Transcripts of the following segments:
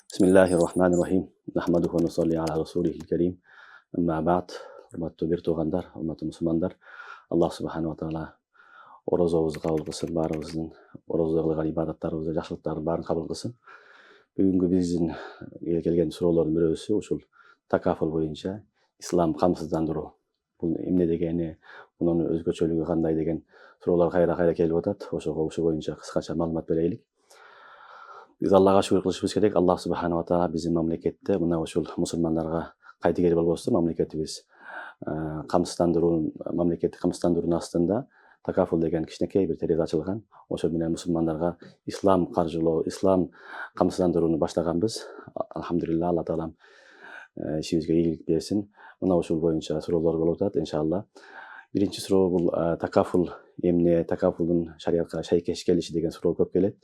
بسم الله الرحمن الرحيم نحمده ونصلي على رسوله الكريم أما بعد урматтуу бир туугандар, урматтуу мусулмандар, Аллах субханала таала орозобузду кабыл кылсын, баарыбыздын орозодо кылган ибадаттарыбызды, жакшылыктардын баарын кабыл кылсын. Бүгүнкү биздин келген суроолордун бирөөсү ушул такафул боюнча ислам камсыздандыруу. Бул эмне дегени, мунун өзгөчөлүгү кандай деген суроолор кайра келип атат. Ошого боюнча кыскача маалымат берелик. Биз Аллага шүгүр кылышыбыз керек. Аллах субханала таала биздин мамлекетте мына ушул мусулмандарга кайтыгер болбостун мамлекетибиз камсыздандыруу, мамлекеттик камсыздандыруунун астында такафул деген кичинекей бир терезе ачылган. Ошо менен мусулмандарга ислам каржылоо, ислам камсыздандырууну баштаганбыз. Алхамдулилла, Алла таалам ишибизге ийгилик берсин. Мына ушул боюнча суроолор болуп атат иншалла. Биринчи суроо бул такафул эмне, такафулдун шариатка шайкеш келиши деген суроо көп келет.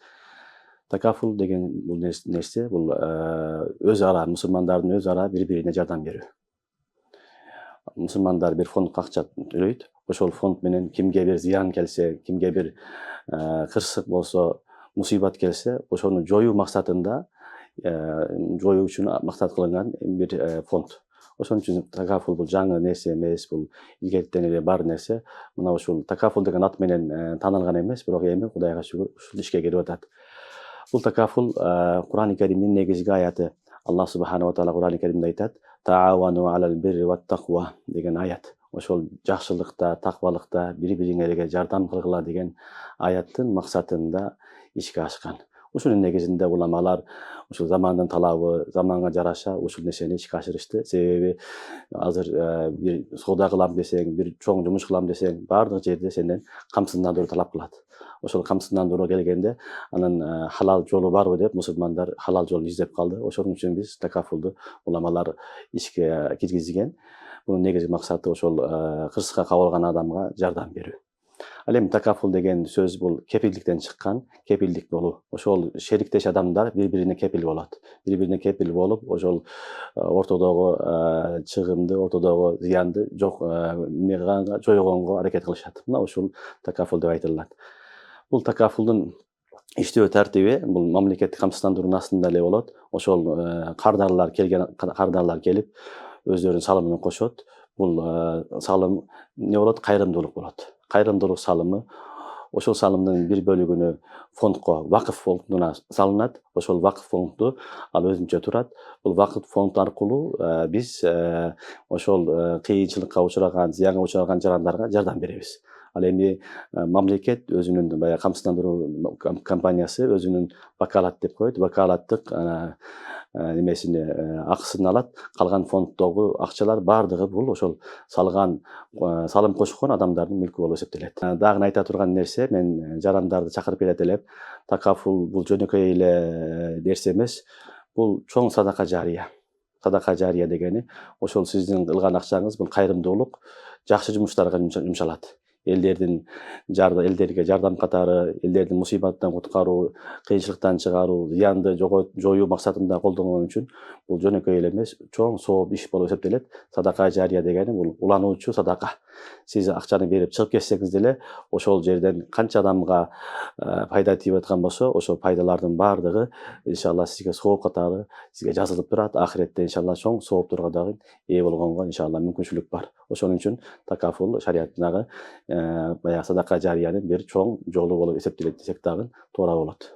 Такафул деген бул нерсе, бул өз ара, мусулмандардын өз ара бири-бирине жардам берүү. Мусулмандар бир фондко акча төлөйт. Ошол фонд менен кимге бир зыян келсе, кимге бир кырсык болсо, мусибат келсе, ошону жоюу максатында, жоюу үчүн максат кылынган бир фонд. Ошон үчүн такафул бул жаңы нерсе эмес, бул илгертен эле бар нерсе. Мына ушул такафул деген ат менен таанылган эмес, бирок эми Кудайга шүгүр ушул ишке кирип атат. Бул такафул Кур'ан-ы Каримдин негизги аяты. Аллах субханала таала Кур'ан-ы Каримде айтат: "Таавану алал бирри ват таква" деген аят. Ошол жакшылыкта, таквалыкта бири-бириңерге жардам кылгыла деген аяттын максатында ишке ашкан. Ушунун негизинде уламалар ушул замандын талабы, заманга жараша ушул нерсени ишке ашырышты. Себеби азыр бир соода кылам десең, бир чоң жумуш кылам десең, баардык жерде сенден камсыздандыруу талап кылат. Ошол камсыздандырууга келгенде анын халал жолу барбы деп мусулмандар халал жолун издеп калды. Ошон үчүн биз такафулду уламалар ишке киргизген. Бунун негизги максаты ошол кырсыкка кабылган адамга жардам берүү. Ал эми такафул деген сөз бул кепилдиктен чыккан, кепилдик болуу. Ошол шериктеш адамдар бири-бирине кепил болот. Бири-бирине кепил болуп, ошол ортодогу чыгымды, ортодогу зыянды жойгонго аракет кылышат. Мына ушул такафул деп айтылат. Бул такафулдун иштөө тартиби бул мамлекеттик камсыздандыруунун астында эле болот. Ошол кардарлар келип өздөрүнүн салымын кошот. Бул салым эмне болот? Кайрымдуулук болот. Кайрымдуулук салымы. Ошол салымдын бир бөлүгүнү фондко, вакыф фондуна салынат. Ошол вакыф фонду ал өзүнчө турат. Бул вакыф фонд аркылуу биз ошол кыйынчылыкка учураган, зыянга учураган жарандарга жардам беребиз. Ал эми мамлекет өзүнүн баягы камсыздандыруу компаниясы өзүнүн вакалат деп коет, вакалаттык немесини акысын алат. Калган фонддогу акчалар баардыгы бул ошол салган, салым кошкон адамдардын мүлкү болуп эсептелет. Дагы айта турган нерсе, мен жарандарды чакырып келет элем. Такафул бул жөнөкөй эле нерсе эмес. Бул чоң садака жарыя. Садака жарыя дегени ошол сиздин кылган акчаңыз бул кайрымдуулук жакшы жумуштарга жумшалат. Элдерге жардам катары, элдердин мусибаттан куткаруу, кыйынчылыктан чыгаруу, зыянды жоюу максатында колдонгон үчүн бул жөнөкөй эле эмес, чоң сооп иш болуп эсептелет. Садака жария дегени бул улануучу садака. Сиз акчаны берип чыгып кетсеңиз деле, ошол жерден канча адамга пайда тийип аткан болсо, ошол пайдалардын баардыгы иншалла сизге сооп катары сизге жазылып турат. Ахиретте иншалла чоң сооптурга дагы ээ болгонго иншалла мүмкүнчүлүк бар. Ошон үчүн такафул шариаттагы баягы садака жариянын бир чоң жолу болуп эсептелет десек дагы туура болот.